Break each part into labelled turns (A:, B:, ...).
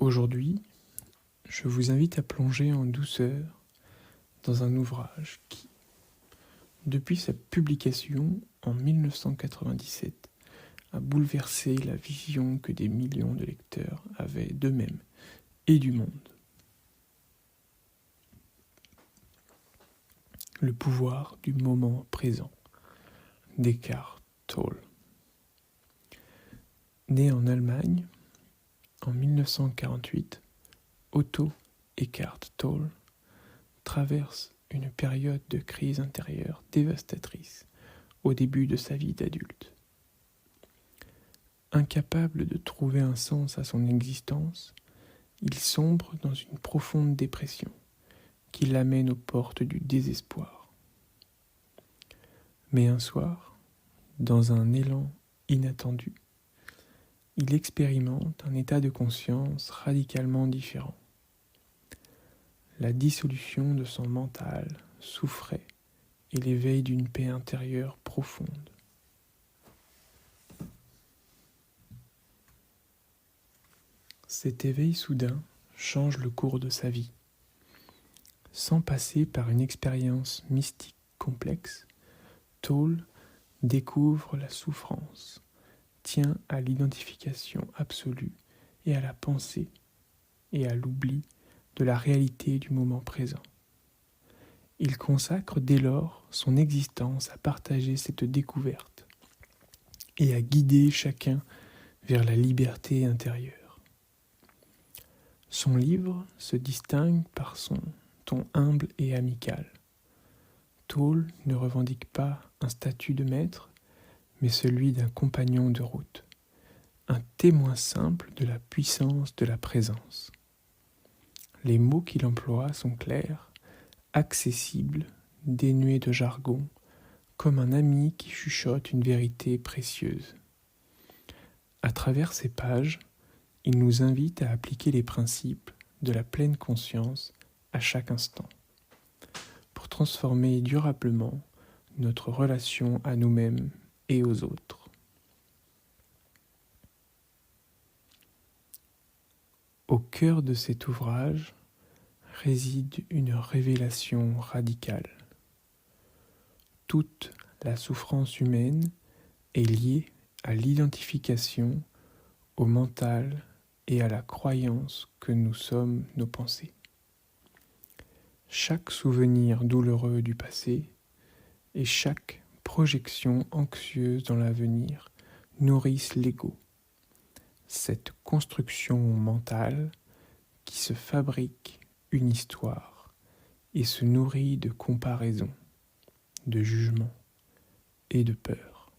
A: Aujourd'hui, je vous invite à plonger en douceur dans un ouvrage qui, depuis sa publication en 1997, a bouleversé la vision que des millions de lecteurs avaient d'eux-mêmes et du monde. Le pouvoir du moment présent, d'Eckhart Tolle. Né en Allemagne en 1948, Otto Eckhart Tolle traverse une période de crise intérieure dévastatrice au début de sa vie d'adulte. Incapable de trouver un sens à son existence, il sombre dans une profonde dépression qui l'amène aux portes du désespoir. Mais un soir, dans un élan inattendu, il expérimente un état de conscience radicalement différent. La dissolution de son mental souffrait et l'éveil d'une paix intérieure profonde. Cet éveil soudain change le cours de sa vie. Sans passer par une expérience mystique complexe, Tolle découvre la souffrance, tient à l'identification absolue et à la pensée et à l'oubli de la réalité du moment présent. Il consacre dès lors son existence à partager cette découverte et à guider chacun vers la liberté intérieure. Son livre se distingue par son ton humble et amical. Tolle ne revendique pas un statut de maître, mais celui d'un compagnon de route, un témoin simple de la puissance de la présence. Les mots qu'il emploie sont clairs, accessibles, dénués de jargon, comme un ami qui chuchote une vérité précieuse. À travers ces pages, il nous invite à appliquer les principes de la pleine conscience à chaque instant, pour transformer durablement notre relation à nous-mêmes et aux autres. Au cœur de cet ouvrage réside une révélation radicale. Toute la souffrance humaine est liée à l'identification, au mental et à la croyance que nous sommes nos pensées. Chaque souvenir douloureux du passé et chaque projection anxieuse dans l'avenir nourrissent l'ego, cette construction mentale qui se fabrique une histoire et se nourrit de comparaisons, de jugements et de peurs.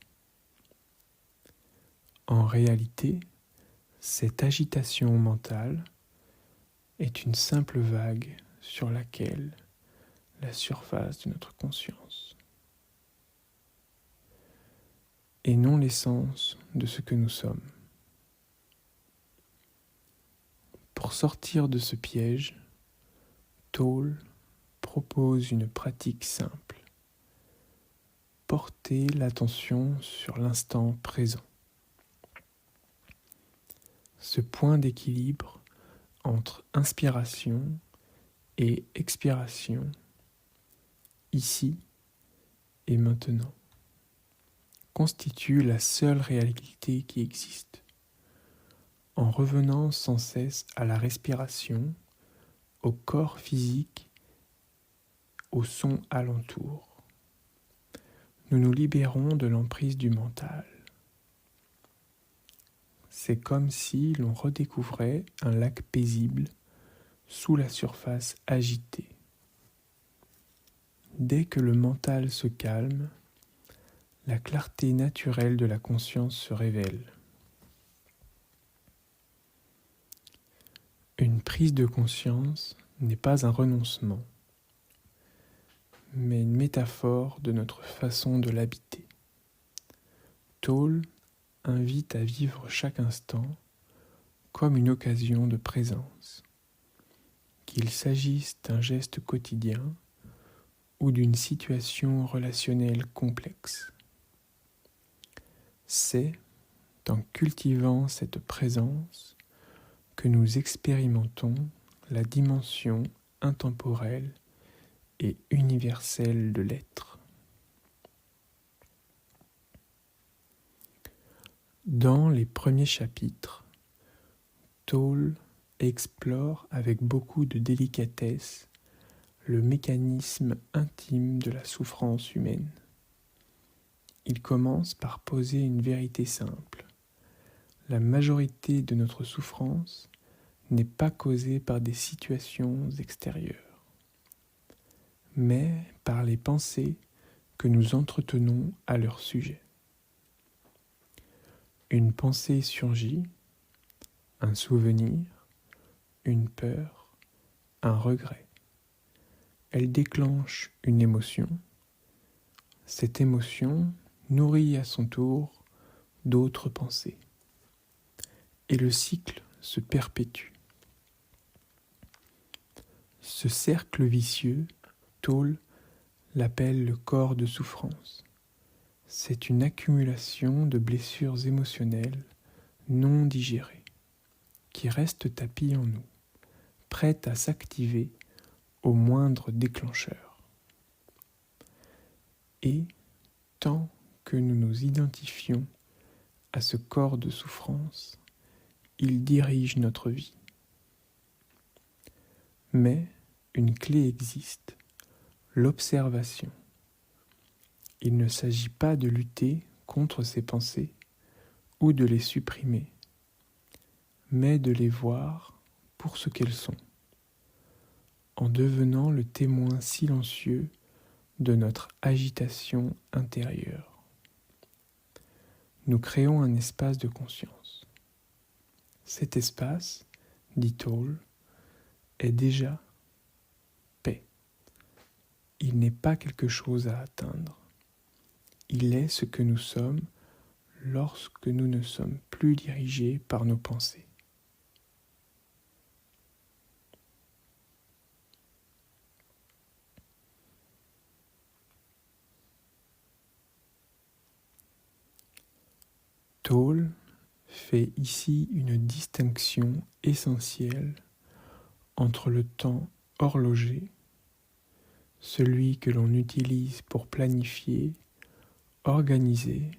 A: En réalité, cette agitation mentale est une simple vague sur laquelle la surface de notre conscience, et non l'essence de ce que nous sommes. Pour sortir de ce piège, Tolle propose une pratique simple. Porter l'attention sur l'instant présent. Ce point d'équilibre entre inspiration et expiration, ici et maintenant, constitue la seule réalité qui existe. En revenant sans cesse à la respiration, au corps physique, au son alentour, nous nous libérons de l'emprise du mental. C'est comme si l'on redécouvrait un lac paisible sous la surface agitée. Dès que le mental se calme, la clarté naturelle de la conscience se révèle. Une prise de conscience n'est pas un renoncement, mais une métaphore de notre façon de l'habiter. Tolle invite à vivre chaque instant comme une occasion de présence, qu'il s'agisse d'un geste quotidien ou d'une situation relationnelle complexe. C'est en cultivant cette présence que nous expérimentons la dimension intemporelle et universelle de l'être. Dans les premiers chapitres, Tolle explore avec beaucoup de délicatesse le mécanisme intime de la souffrance humaine. Il commence par poser une vérité simple. La majorité de notre souffrance n'est pas causée par des situations extérieures, mais par les pensées que nous entretenons à leur sujet. Une pensée surgit, un souvenir, une peur, un regret. Elle déclenche une émotion. Cette émotion nourrit à son tour d'autres pensées. Et le cycle se perpétue. Ce cercle vicieux, Tolle l'appelle le corps de souffrance. C'est une accumulation de blessures émotionnelles non digérées, qui restent tapies en nous, prêtes à s'activer au moindre déclencheur. Et tant que nous nous identifions à ce corps de souffrance, il dirige notre vie. Mais une clé existe, l'observation. Il ne s'agit pas de lutter contre ces pensées ou de les supprimer, mais de les voir pour ce qu'elles sont, en devenant le témoin silencieux de notre agitation intérieure. Nous créons un espace de conscience. Cet espace, dit Tolle, est déjà paix. Il n'est pas quelque chose à atteindre. Il est ce que nous sommes lorsque nous ne sommes plus dirigés par nos pensées. Tolle fait ici une distinction essentielle entre le temps horloger, celui que l'on utilise pour planifier, organiser,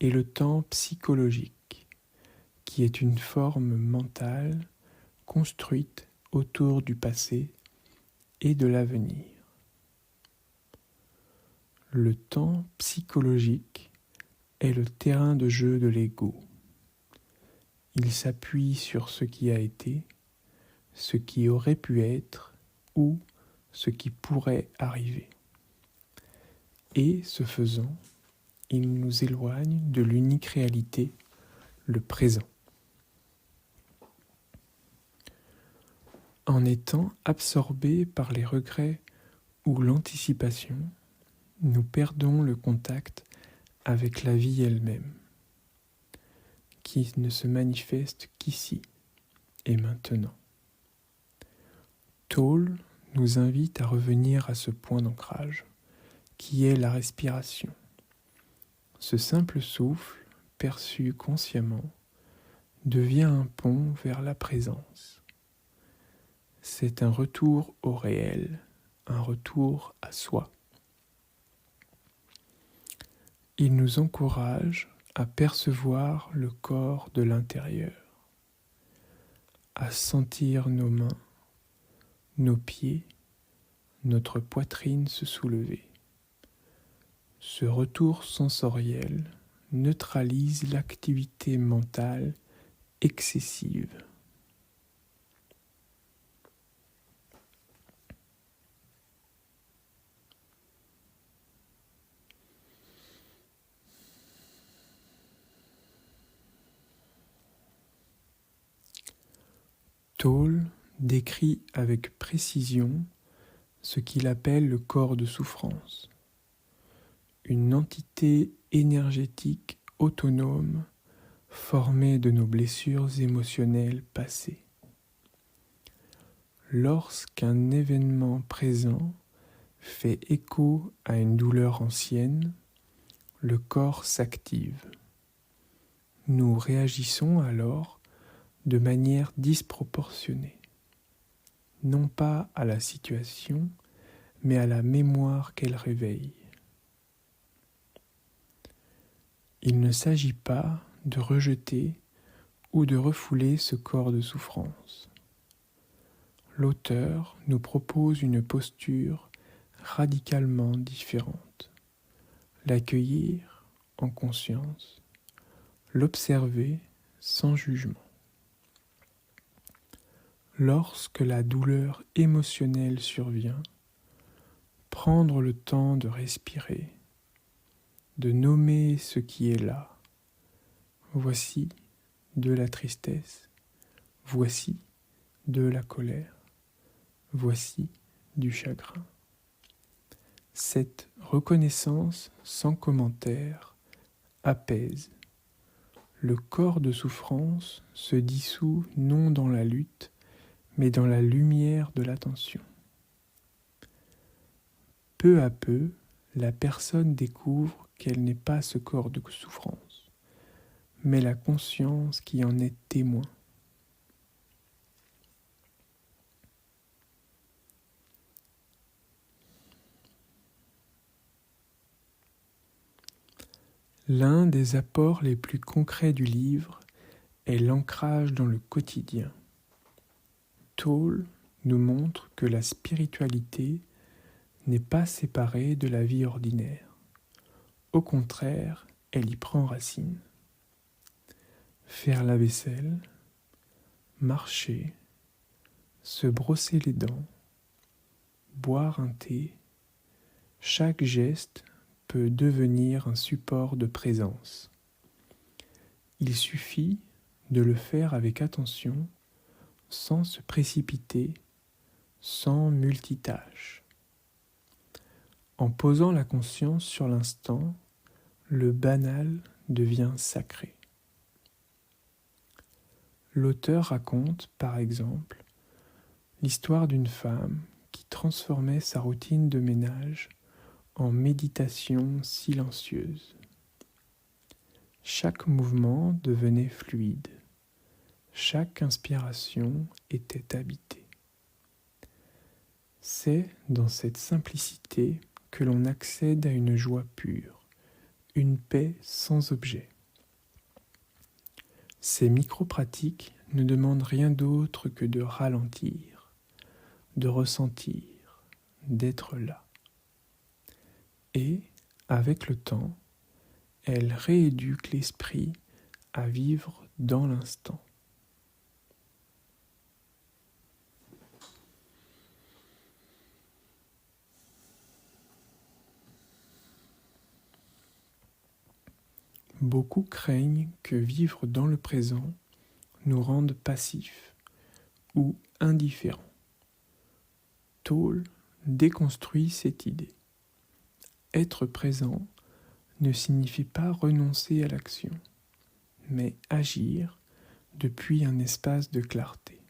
A: et le temps psychologique, qui est une forme mentale construite autour du passé et de l'avenir. Le temps psychologique est le terrain de jeu de l'ego. Il s'appuie sur ce qui a été, ce qui aurait pu être ou ce qui pourrait arriver. Et, ce faisant, il nous éloigne de l'unique réalité, le présent. En étant absorbés par les regrets ou l'anticipation, nous perdons le contact avec la vie elle-même, qui ne se manifeste qu'ici et maintenant. Tolle nous invite à revenir à ce point d'ancrage, qui est la respiration. Ce simple souffle, perçu consciemment, devient un pont vers la présence. C'est un retour au réel, un retour à soi. Il nous encourage à percevoir le corps de l'intérieur, à sentir nos mains, nos pieds, notre poitrine se soulever. Ce retour sensoriel neutralise l'activité mentale excessive. Tolle décrit avec précision ce qu'il appelle le corps de souffrance, une entité énergétique autonome formée de nos blessures émotionnelles passées. Lorsqu'un événement présent fait écho à une douleur ancienne, le corps s'active. Nous réagissons alors de manière disproportionnée, non pas à la situation, mais à la mémoire qu'elle réveille. Il ne s'agit pas de rejeter ou de refouler ce corps de souffrance. L'auteur nous propose une posture radicalement différente. L'accueillir en conscience, l'observer sans jugement. Lorsque la douleur émotionnelle survient, prendre le temps de respirer, de nommer ce qui est là. Voici de la tristesse, voici de la colère, voici du chagrin. Cette reconnaissance sans commentaire apaise. Le corps de souffrance se dissout non dans la lutte, mais dans la lumière de l'attention. Peu à peu, la personne découvre qu'elle n'est pas ce corps de souffrance, mais la conscience qui en est témoin. L'un des apports les plus concrets du livre est l'ancrage dans le quotidien. Tolle nous montre que la spiritualité n'est pas séparée de la vie ordinaire. Au contraire, elle y prend racine. Faire la vaisselle, marcher, se brosser les dents, boire un thé, chaque geste peut devenir un support de présence. Il suffit de le faire avec attention, sans se précipiter, sans multitâche. En posant la conscience sur l'instant, le banal devient sacré. L'auteur raconte, par exemple, l'histoire d'une femme qui transformait sa routine de ménage en méditation silencieuse. Chaque mouvement devenait fluide, chaque inspiration était habitée. C'est dans cette simplicité que l'on accède à une joie pure, une paix sans objet. Ces micro-pratiques ne demandent rien d'autre que de ralentir, de ressentir, d'être là. Et, avec le temps, elles rééduquent l'esprit à vivre dans l'instant. Beaucoup craignent que vivre dans le présent nous rende passifs ou indifférents. Tolle déconstruit cette idée. Être présent ne signifie pas renoncer à l'action, mais agir depuis un espace de clarté,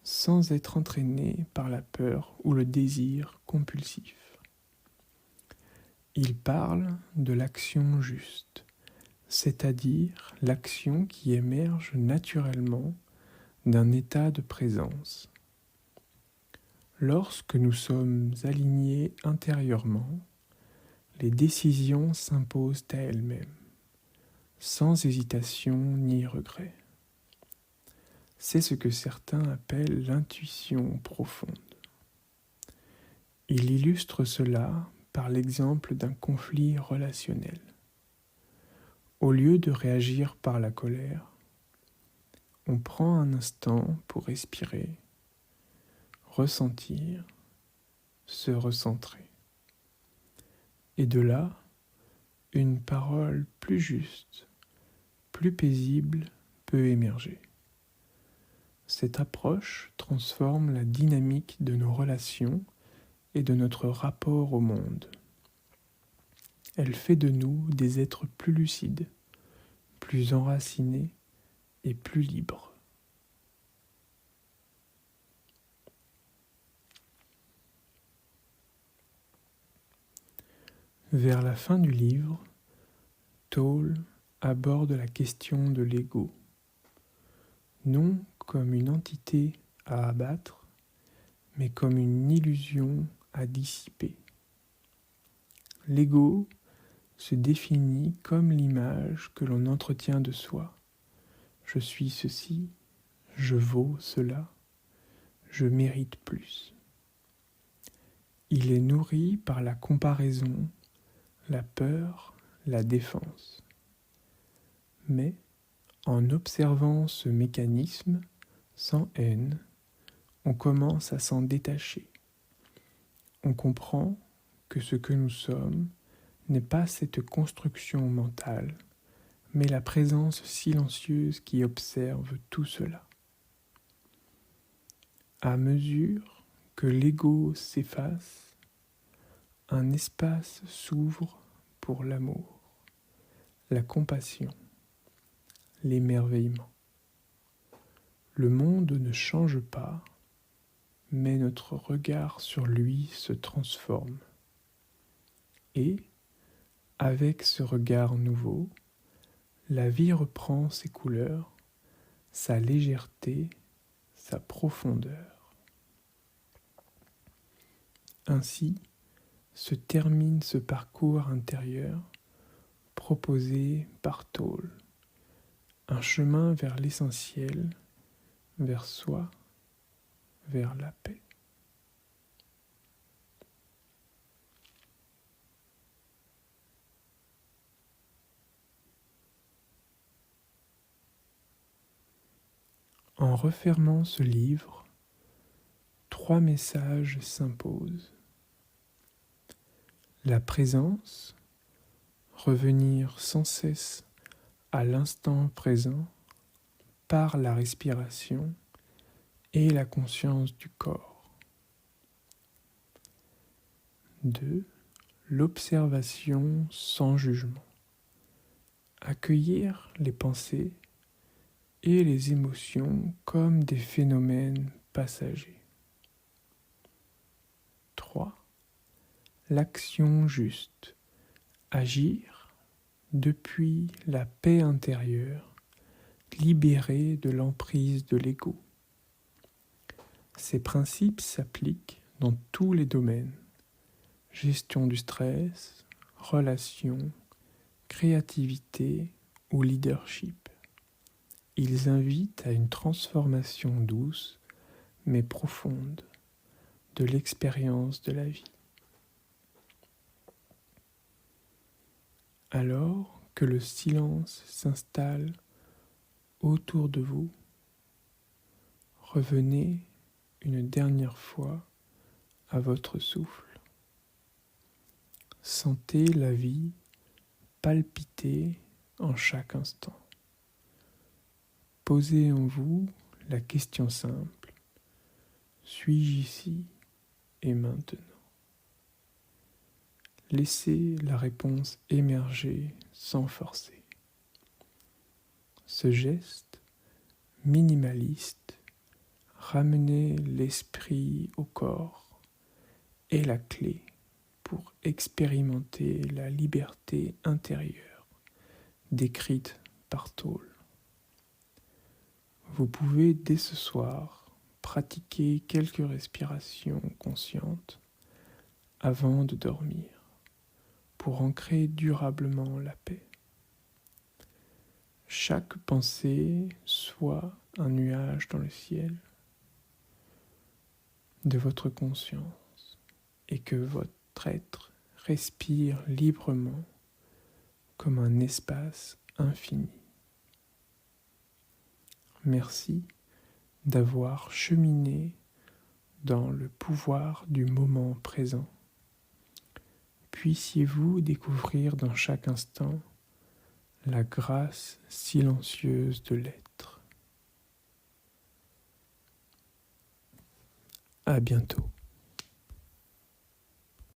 A: sans être entraîné par la peur ou le désir compulsif. Il parle de l'action juste, c'est-à-dire l'action qui émerge naturellement d'un état de présence. Lorsque nous sommes alignés intérieurement, les décisions s'imposent à elles-mêmes, sans hésitation ni regret. C'est ce que certains appellent l'intuition profonde. Il illustre cela par l'exemple d'un conflit relationnel. Au lieu de réagir par la colère, on prend un instant pour respirer, ressentir, se recentrer. Et de là, une parole plus juste, plus paisible peut émerger. Cette approche transforme la dynamique de nos relations et de notre rapport au monde. Elle fait de nous des êtres plus lucides, plus enracinés et plus libres. Vers la fin du livre, Tolle aborde la question de l'ego. non comme une entité à abattre, mais comme une illusion à dissiper. L'ego se définit comme l'image que l'on entretient de soi. Je suis ceci, je vaux cela, je mérite plus. Il est nourri par la comparaison, la peur, la défense. Mais, en observant ce mécanisme, sans haine, on commence à s'en détacher. On comprend que ce que nous sommes n'est pas cette construction mentale, mais la présence silencieuse qui observe tout cela. À mesure que l'ego s'efface, un espace s'ouvre pour l'amour, la compassion, l'émerveillement. Le monde ne change pas, mais notre regard sur lui se transforme. Et, avec ce regard nouveau, la vie reprend ses couleurs, sa légèreté, sa profondeur. Ainsi se termine ce parcours intérieur proposé par Tolle, un chemin vers l'essentiel, vers soi, vers la paix. En refermant ce livre, 3 messages s'imposent. La présence, revenir sans cesse à l'instant présent par la respiration et la conscience du corps. 2. L'observation sans jugement. Accueillir les pensées et les émotions comme des phénomènes passagers. 3. L'action juste. Agir depuis la paix intérieure, libérée de l'emprise de l'ego. Ces principes s'appliquent dans tous les domaines: gestion du stress, relations, créativité ou leadership. Ils invitent à une transformation douce mais profonde de l'expérience de la vie. Alors que le silence s'installe autour de vous, revenez une dernière fois à votre souffle. Sentez la vie palpiter en chaque instant. Posez en vous la question simple: suis-je ici et maintenant? Laissez la réponse émerger sans forcer. Ce geste minimaliste, ramener l'esprit au corps, est la clé pour expérimenter la liberté intérieure décrite par Tolle. Vous pouvez dès ce soir pratiquer quelques respirations conscientes avant de dormir pour ancrer durablement la paix. Chaque pensée soit un nuage dans le ciel de votre conscience et que votre être respire librement comme un espace infini. Merci d'avoir cheminé dans le pouvoir du moment présent. Puissiez-vous découvrir dans chaque instant la grâce silencieuse de l'être. À bientôt.